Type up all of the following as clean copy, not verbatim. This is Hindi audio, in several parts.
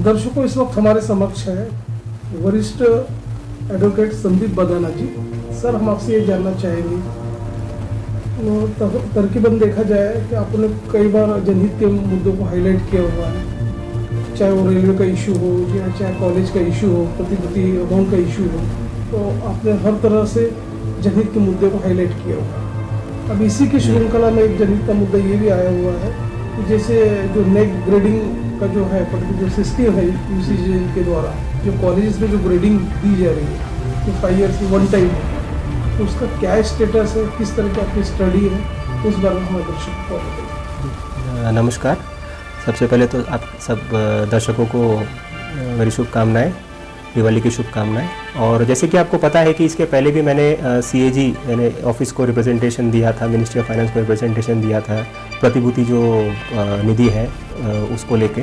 दर्शकों, इस वक्त हमारे समक्ष है वरिष्ठ एडवोकेट संदीप बदाना जी। सर, हम आपसे ये जानना चाहेंगे, तरकीबन देखा जाए कि आपने कई बार जनहित के मुद्दों को हाईलाइट किया हुआ है, चाहे वो रेलवे का इशू हो या चाहे कॉलेज का इशू हो, प्रतिभूति अमाउंट का इशू हो, तो आपने हर तरह से जनहित के मुद्दे को हाईलाइट किया हुआ है। अब इसी की श्रृंखला में एक जनहित का मुद्दा ये भी आया हुआ है कि जैसे जो नेक ग्रेडिंग का जो है जो सिस्टम है यूसीजी के द्वारा, जो कॉलेजेस में जो ग्रेडिंग दी जा रही है, तो 5 ईयर्स वन टाइम, तो उसका क्या स्टेटस है, किस तरह की आपकी स्टडी है, उस बारे में हमारे दर्शकों को बताइए। नमस्कार। सबसे पहले तो आप सब दर्शकों को मेरी शुभकामनाएं, दिवाली की शुभकामनाएं। और जैसे कि आपको पता है कि इसके पहले भी मैंने सीएजी यानी ऑफिस को रिप्रेजेंटेशन दिया था, मिनिस्ट्री ऑफ फाइनेंस को रिप्रेजेंटेशन दिया था, प्रतिभूति जो निधि है उसको लेके।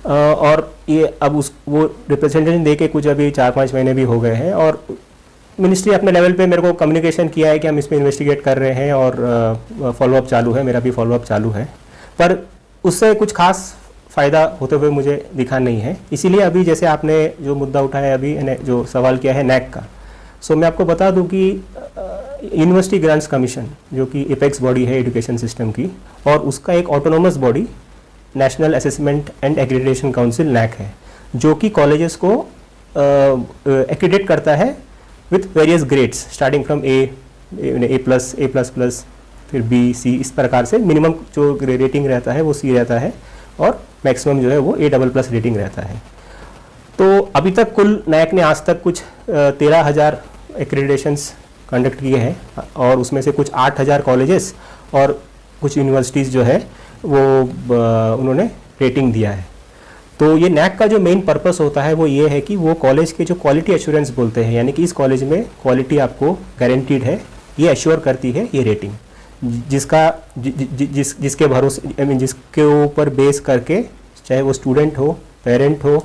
और ये अब वो रिप्रेजेंटेशन दे के कुछ अभी 4-5 महीने भी हो गए हैं, और मिनिस्ट्री अपने लेवल पे मेरे को कम्युनिकेशन किया है कि हम इसमें इन्वेस्टिगेट कर रहे हैं और फॉलोअप चालू है, मेरा भी फॉलोअप चालू है, पर उससे कुछ खास फ़ायदा होते हुए मुझे दिखा नहीं है। इसीलिए अभी जैसे आपने जो मुद्दा उठाया अभी जो सवाल किया है नैक का, सो मैं आपको बता दूं कि यूनिवर्सिटी ग्रांट्स कमीशन जो कि एपेक्स बॉडी है एजुकेशन सिस्टम की, और उसका एक autonomous body national assessment and accreditation council NAAC है, जो कि कॉलेजेस को एक्रेडिट करता है with various grades starting from A+, फिर B, C, इस प्रकार से मिनिमम जो रेटिंग रहता है वो C रहता है, और मैक्सिमम जो है वो A++ रेटिंग रहता है। तो अभी तक कुल नैक ने आज तक कुछ 13,000 एक्रेडिटेशंस कंडक्ट किए हैं, और उसमें से कुछ 8,000 कॉलेजेस और कुछ यूनिवर्सिटीज़ जो है वो उन्होंने रेटिंग दिया है। तो ये नैक का जो मेन पर्पस होता है वो ये है कि वो कॉलेज के जो क्वालिटी एश्योरेंस बोलते हैं, यानी कि इस कॉलेज में क्वालिटी आपको गारंटीड है, ये एश्योर करती है ये रेटिंग, जिसका जिसके भरोसे आई मीन जिसके ऊपर बेस करके चाहे वो स्टूडेंट हो, पेरेंट हो,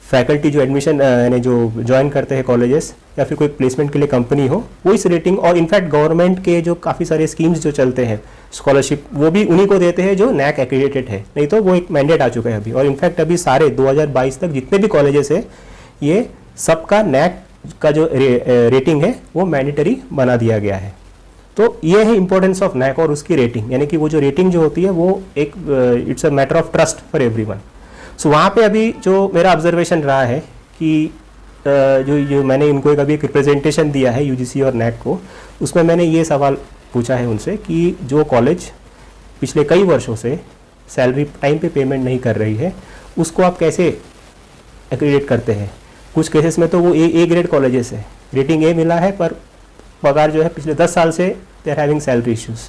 फैकल्टी जो एडमिशन यानी जो ज्वाइन करते हैं कॉलेजेस, या फिर कोई प्लेसमेंट के लिए कंपनी हो, वो इस रेटिंग, और इनफैक्ट गवर्नमेंट के जो काफ़ी सारे स्कीम्स जो चलते हैं स्कॉलरशिप, वो भी उन्हीं को देते हैं जो नैक एक्रेडिटेड है, नहीं तो वो एक मैंडेट आ चुका है अभी। और इनफैक्ट अभी सारे 2022 तक जितने भी कॉलेजेस है, ये सबका नैक का जो रेटिंग है वो मैंडेटरी बना दिया गया है। तो ये है इंपॉर्टेंस ऑफ नैक और उसकी रेटिंग, यानी कि वो जो रेटिंग जो होती है वो एक it's a matter of trust for everyone. So वहाँ पे अभी जो मेरा ऑब्जर्वेशन रहा है कि जो मैंने इनको अभी एक रिप्रेजेंटेशन दिया है यूजीसी और नैक को, उसमें मैंने ये सवाल पूछा है उनसे कि जो कॉलेज पिछले कई वर्षों से सैलरी टाइम पे पेमेंट नहीं कर रही है, उसको आप कैसे एक्रेडिट करते हैं। कुछ केसेस में तो वो ए ग्रेड कॉलेजेस है, रेटिंग ए मिला है, पर पगार जो है पिछले 10 साल से they are having salary issues.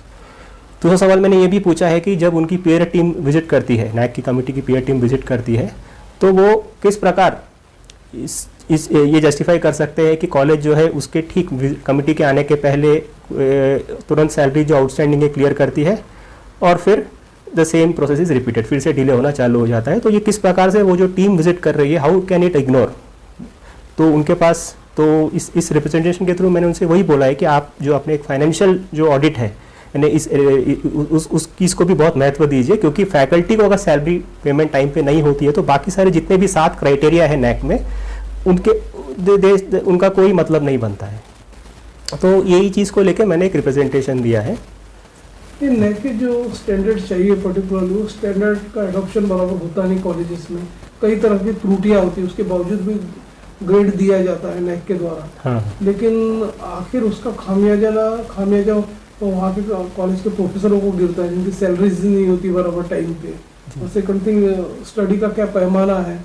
दूसरा सवाल मैंने ये भी पूछा है कि जब उनकी पीयर टीम विजिट करती है, नैक की कमेटी की पीयर टीम विजिट करती है, तो वो किस प्रकार ये जस्टिफाई कर सकते हैं कि कॉलेज जो है उसके ठीक कमेटी के आने के पहले तुरंत सैलरी जो आउटस्टैंडिंग है क्लियर करती है, और फिर the same process is repeated, फिर से डिले होना चालू हो जाता है। तो ये किस प्रकार से वो जो टीम विजिट कर रही है, हाउ कैन इट इग्नोर। तो उनके पास तो इस रिप्रेजेंटेशन के थ्रू मैंने उनसे वही बोला है कि आप जो अपने एक फाइनेंशियल जो ऑडिट है, यानी उस चीज़ को भी बहुत महत्व दीजिए, क्योंकि फैकल्टी को अगर सैलरी पेमेंट टाइम पे नहीं होती है तो बाकी सारे जितने भी 7 क्राइटेरिया है नैक में, उनका कोई मतलब नहीं बनता है। तो यही चीज़ को लेकर मैंने एक रिप्रेजेंटेशन दिया है। ये नैक के जो स्टैंडर्ड चाहिए पर्टिकुलरली, वो स्टैंडर्ड का एडॉप्शन बराबर होता नहीं कॉलेजेस में, कई तरह की त्रुटियाँ होती है, उसके बावजूद भी ग्रेड दिया जाता है नैक के द्वारा। हाँ। लेकिन आखिर उसका खामियाजा तो वहाँ के कॉलेज के प्रोफेसरों को गिरता है, जिनकी सैलरीज नहीं होती बराबर टाइम पे। और सेकंड थिंग, स्टडी का क्या पैमाना है,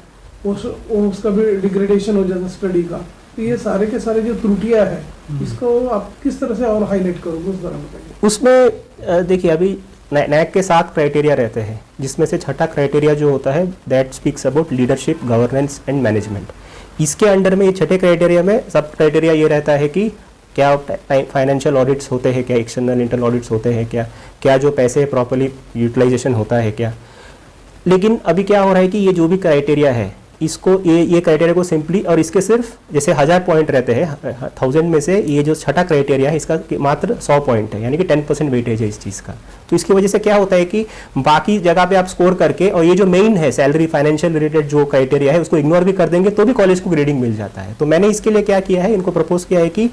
उसका भी डिग्रेडेशन हो जाता है स्टडी का। तो ये सारे के सारे जो त्रुटियां हैं, इसको आप किस तरह से और हाईलाइट करोगे, उस बारे में बताइए। उसमें देखिए, अभी नैक के 7 क्राइटेरिया रहते हैं, जिसमें से छठा क्राइटेरिया जो होता है that speaks about leadership, governance and management. इसके अंडर में ये छठे क्राइटेरिया में सब क्राइटेरिया ये रहता है कि क्या फाइनेंशियल ऑडिट्स होते हैं, क्या एक्सटर्नल इंटरनल ऑडिट्स होते हैं, क्या जो पैसे प्रॉपर्ली यूटिलाइजेशन होता है क्या। लेकिन अभी क्या हो रहा है कि ये जो भी क्राइटेरिया है इसको ये क्राइटेरिया को सिंपली, और इसके सिर्फ जैसे 1000 पॉइंट रहते हैं 1000 में से, ये जो छठा क्राइटेरिया है इसका मात्र 100 पॉइंट है, यानी कि 10% वेटेज है इस चीज़ का। तो इसकी वजह से क्या होता है कि बाकी जगह पे आप स्कोर करके, और ये जो मेन है सैलरी फाइनेंशियल रिलेटेड जो क्राइटेरिया है उसको इग्नोर भी कर देंगे तो भी कॉलेज को ग्रेडिंग मिल जाता है। तो मैंने इसके लिए क्या किया है, इनको प्रपोज किया है कि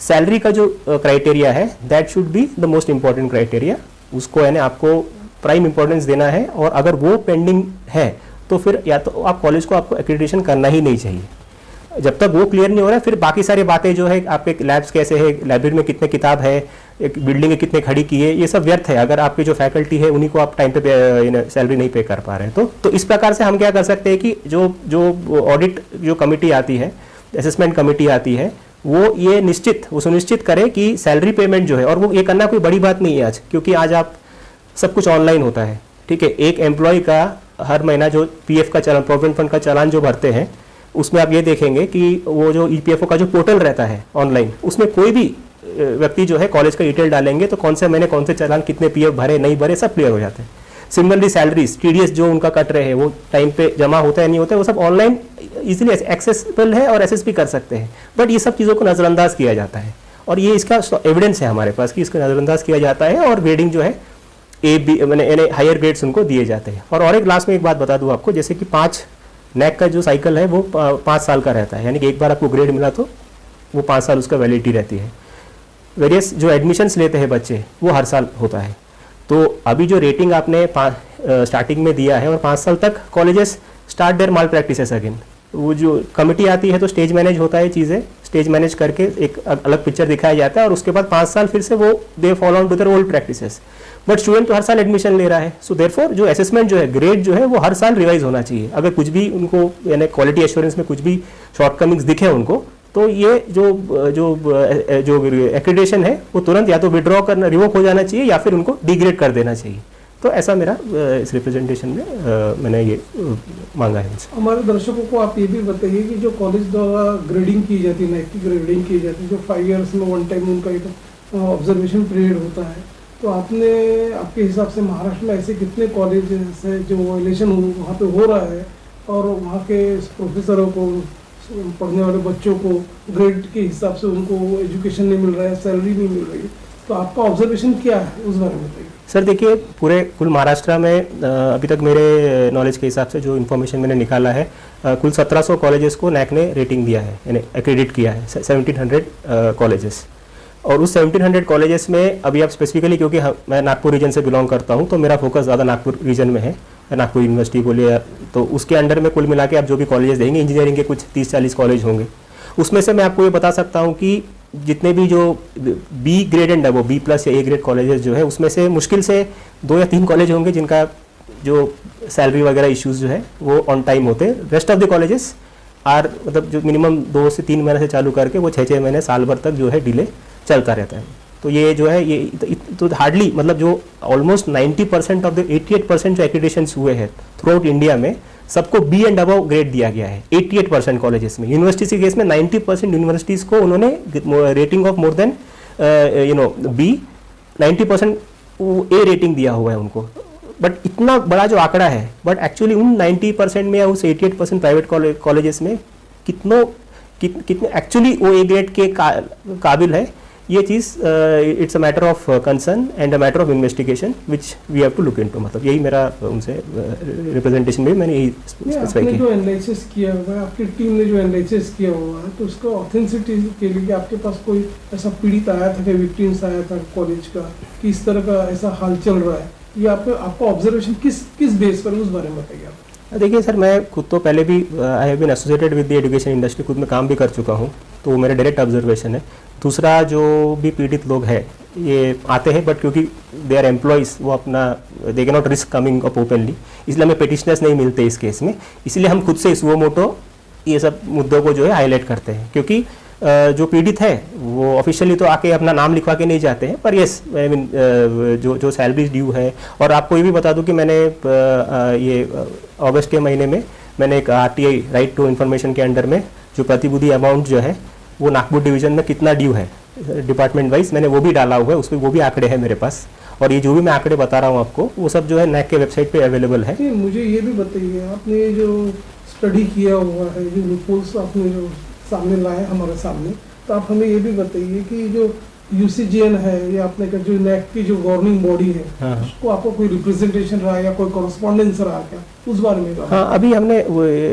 सैलरी का जो क्राइटेरिया है that should be the most important criteria, उसको यानी आपको प्राइम इंपॉर्टेंस देना है, और अगर वो पेंडिंग है तो फिर या तो आप कॉलेज को आपको एक्रेडिटेशन करना ही नहीं चाहिए। जब तक वो क्लियर नहीं हो रहा है, फिर बाकी सारी बातें जो है, आपके लैब्स कैसे है, लाइब्रेरी में कितने किताब है, एक बिल्डिंग कितने खड़ी की है, ये सब व्यर्थ है अगर आपकी जो फैकल्टी है उन्हीं को आप टाइम पे सैलरी नहीं पे कर पा रहे हैं। तो इस प्रकार से हम क्या कर सकते हैं कि जो ऑडिट जो कमिटी आती है, असेसमेंट कमिटी आती है, वो सुनिश्चित करे कि सैलरी पेमेंट जो है, और वो ये करना कोई बड़ी बात नहीं है आज, क्योंकि आज आप सब कुछ ऑनलाइन होता है, ठीक है। एक एम्प्लॉय का हर महीना जो पीएफ का चालान, प्रोविडेंट फंड का चालान जो भरते हैं, उसमें आप ये देखेंगे कि वो जो ईपीएफओ का जो पोर्टल रहता है ऑनलाइन, उसमें कोई भी व्यक्ति जो है कॉलेज का डिटेल डालेंगे तो कौन से महीने कौन से चालान, कितने पीएफ भरे नहीं भरे, सब क्लियर हो जाते हैं। सिमिलरली सैलरीज, टीडीएस जो उनका कट रहे हैं वो टाइम पे जमा होता है नहीं होता है, वो सब ऑनलाइन इजीली एक्सेसिबल है और एसेस भी कर सकते हैं। बट ये सब चीज़ों को नज़रअंदाज किया जाता है, और ये इसका एविडेंस है हमारे पास कि इसको नज़रअंदाज किया जाता है, और ग्रेडिंग जो है ए बी मैंने हायर ग्रेड्स उनको दिए जाते हैं। और एक लास्ट में एक बात बता दूं आपको, जैसे कि 5 नैक का जो साइकिल है वो 5 साल का रहता है, यानी कि एक बार आपको ग्रेड मिला तो वो 5 साल उसका वैलिडिटी रहती है। वेरियस जो एडमिशन्स लेते हैं बच्चे वो हर साल होता है। तो अभी जो रेटिंग आपने स्टार्टिंग में दिया है, और 5 साल तक colleges start their malpractices again, वो जो कमिटी आती है तो स्टेज मैनेज होता है, चीज़ें स्टेज मैनेज करके एक अलग पिक्चर दिखाया जाता है, और उसके बाद 5 साल फिर से वो they follow on to their old practices. But student तो हर साल एडमिशन ले रहा है, सो देयरफॉर जो असेसमेंट जो है, ग्रेड जो है, वो हर साल रिवाइज होना चाहिए। अगर कुछ भी उनको यानी क्वालिटी एश्योरेंस में कुछ भी शॉर्टकमिंग्स दिखे उनको, तो ये जो एक्रेडिटेशन है वो तुरंत या तो विड्रॉ करना, रिवोक हो जाना चाहिए, या फिर उनको डिग्रेड कर देना चाहिए। तो ऐसा मेरा इस रिप्रेजेंटेशन में मैंने ये मांगा है। हमारे दर्शकों को आप ये भी बताइए कि जो कॉलेज द्वारा ग्रेडिंग की जाती है, नैक की ग्रेडिंग की जाती है, जो 5 ईयर्स में 1 टाइम उनका एक ऑब्जर्वेशन पीरियड होता है, तो आपके हिसाब से महाराष्ट्र में ऐसे कितने कॉलेज हैं जो वायलेशन वहाँ पे हो रहा है, और वहाँ के प्रोफेसरों को, पढ़ने वाले बच्चों को ग्रेड के हिसाब से उनको एजुकेशन नहीं मिल रहा है, सैलरी नहीं मिल रही, तो आपका ऑब्जर्वेशन क्या है उस बारे में बताइए। सर देखिए, पूरे कुल महाराष्ट्र में अभी तक मेरे नॉलेज के हिसाब से जो इन्फॉर्मेशन मैंने निकाला है, कुल 1700 कॉलेजेस को नैक ने रेटिंग दिया है, यानी एक्रेडिट किया है 1700 कॉलेजेस। और उस 1700 कॉलेजेस में अभी आप स्पेसिफिकली, क्योंकि मैं नागपुर रीजन से बिलोंग करता हूँ, तो मेरा फोकस ज़्यादा नागपुर रीजन में है, नागपुर यूनिवर्सिटी बोलिए, तो उसके अंडर में कुल मिला के आप जो भी कॉलेजेस देंगे, इंजीनियरिंग के कुछ 30-40 कॉलेज होंगे। उसमें से मैं आपको ये बता सकता हूँ कि जितने भी जो B grade and above, B plus या ए ग्रेड कॉलेजेस जो है, उसमें से मुश्किल से 2 या 3 कॉलेज होंगे जिनका जो सैलरी वगैरह इश्यूज जो है वो ऑन टाइम होते हैं। Rest of the colleges are, मतलब जो मिनिमम 2 से 3 महीने से चालू करके वो 6-6 महीने, साल भर तक जो है डिले चलता रहता है। तो ये जो है ये तो हार्डली, मतलब जो ऑलमोस्ट 90% ऑफ द 88% जो एक्रेडिटेशंस हुए हैं थ्रू आउट इंडिया में, सबको बी एंड अबव ग्रेड दिया गया है 88% कॉलेजेस में। यूनिवर्सिटीज के केस में 90% यूनिवर्सिटीज़ को उन्होंने rating of more than B, 90% A rating दिया हुआ है उनको। बट इतना बड़ा जो आंकड़ा है, बट एक्चुअली उन 90% में या उस 88% प्राइवेट कॉलेजेस में कितने एक्चुअली वो ए ग्रेड के काबिल है, ये चीज़ it's a matter of concern and a matter of investigation which we have to look into. मतलब यही मेरा उनसे रिप्रेजेंटेशन में मैंने यही स्पेसिफाई किया। जो एनालिसिस किया हुआ है, आपकी टीम ने जो एनालिसिस किया हुआ है, तो उसका ऑथेंटिसिटी के लिए आपके पास कोई ऐसा पीड़ित आया था, विक्टिम्स आया था कॉलेज का, कि इस तरह का ऐसा हाल चल रहा है, ये आपका ऑब्जर्वेशन किस बेस पर, उस बारे में बताइए आप। देखिए सर, मैं खुद तो पहले भी I have been associated with the education industry, खुद में काम भी कर चुका हूँ, तो मेरा डायरेक्ट ऑब्जर्वेशन है। दूसरा, जो भी पीड़ित लोग हैं ये आते हैं, बट क्योंकि दे आर एम्प्लॉयज़, वो अपना they can not risk coming up openly, इसलिए हमें पिटिशनर्स नहीं मिलते इस केस में, इसलिए हम खुद से सुओ मोटो ये सब मुद्दों को जो है हाईलाइट करते हैं। क्योंकि जो पीड़ित है वो ऑफिशियली तो आके अपना नाम लिखवा के नहीं जाते हैं, पर यस आई मीन जो सैलरीज ड्यू है। और आपको ये भी बता दूं कि मैंने ये अगस्त के महीने में मैंने एक RTI, राइट टू इन्फॉर्मेशन के अंडर में जो प्रतिबुद्धि अमाउंट जो है वो नागपुर डिवीजन में कितना ड्यू है डिपार्टमेंट वाइज, मैंने वो भी डाला हुआ है, उसमें वो भी आंकड़े हैं मेरे पास। और ये जो भी मैं आंकड़े बता रहा हूँ आपको, वो सब जो है नैक के वेबसाइट पे अवेलेबल है। मुझे ये भी बताइए, आपने जो स्टडी किया हुआ है, जो लूपहोल्स आपने जो सामने लाए हमारे सामने, तो आप हमें ये भी बताइए कि जो यूसीजीएन है या आपने कहा जो नैक की जो गवर्निंग बॉडी है, हाँ। उसको आपको कोई रिप्रेजेंटेशन रहा या कोई कॉरेस्पॉन्डेंस रहा क्या, उस बारे में बताइए। हाँ, अभी हमने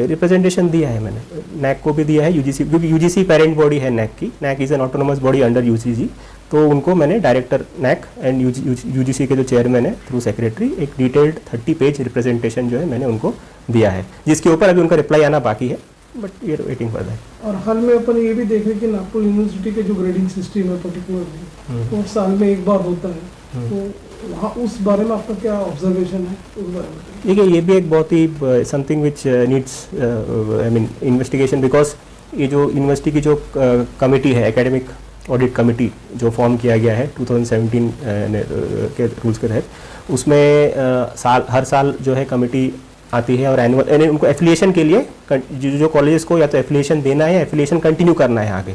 रिप्रेजेंटेशन दिया है, मैंने नैक को भी दिया है, यूजीसी, क्योंकि यूजीसी पेरेंट बॉडी है नैक की, NAAC is an autonomous body under UGC, तो उनको मैंने डायरेक्टर नैक एंड यूजीसी के जो चेयरमैन है थ्रू सेक्रेटरी एक डिटेल्ड 30 पेज रिप्रेजेंटेशन जो है मैंने उनको दिया है, जिसके ऊपर अभी उनका रिप्लाई आना बाकी है, but we are waiting for that. और हाल में अपन ये भी देख रहे हैं कि नागपुर यूनिवर्सिटी के जो ग्रेडिंग सिस्टम है पर्टिकुलरली, वो साल में एक बार होता है, तो वहाँ उस बारे में आपका क्या ऑब्जर्वेशन है, उस बारे में बताइए। देखिए, ये भी एक बहुत ही something which needs I mean investigation, because ये जो यूनिवर्सिटी की जो कमेटी है, एकेडमिक ऑडिट कमेटी जो फॉर्म किया गया है 2017 के रूल्स के तहत, उसमें हर साल जो है कमेटी आती है और एनुअल, यानी उनको एफिलिएशन के लिए जो कॉलेजेस को या तो एफिलिएशन देना है या एफिलिएशन कंटिन्यू करना है आगे,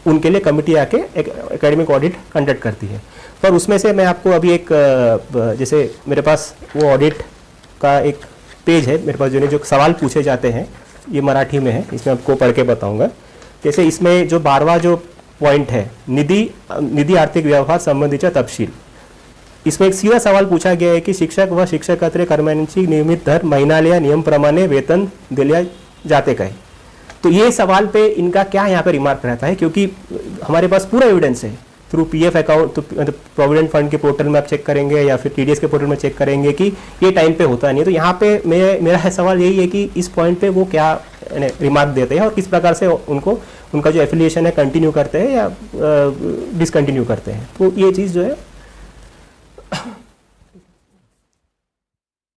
उनके लिए कमेटी आके एक एकेडमिक ऑडिट कंडक्ट करती है। पर उसमें से मैं आपको अभी एक जैसे मेरे पास वो ऑडिट का एक पेज है मेरे पास, जो सवाल पूछे जाते हैं, ये मराठी में है, इसमें आपको पढ़ के बताऊंगा। जैसे इसमें जो 12वां जो पॉइंट है, निधी आर्थिक व्यवहार संबंधीचा तपशील, इसमें एक सीधा सवाल पूछा गया है कि शिक्षक व शिक्षकेतर कर्मचाऱ्यांची नियमित दर महिन्याला नियमप्रमाणे वेतन दिले जाते काय। तो ये सवाल पे इनका क्या यहाँ पे रिमार्क रहता है, क्योंकि हमारे पास पूरा एविडेंस है थ्रू पीएफ अकाउंट, तो प्रोविडेंट फंड के पोर्टल में आप चेक करेंगे या फिर टीडीएस के पोर्टल में चेक करेंगे कि ये टाइम पे होता नहीं है। तो यहाँ पे मेरा सवाल यही है कि इस पॉइंट पे वो क्या रिमार्क देते हैं और किस प्रकार से उनका जो एफिलिएशन है कंटिन्यू करते हैं या डिसकंटिन्यू करते हैं, तो ये चीज़ जो है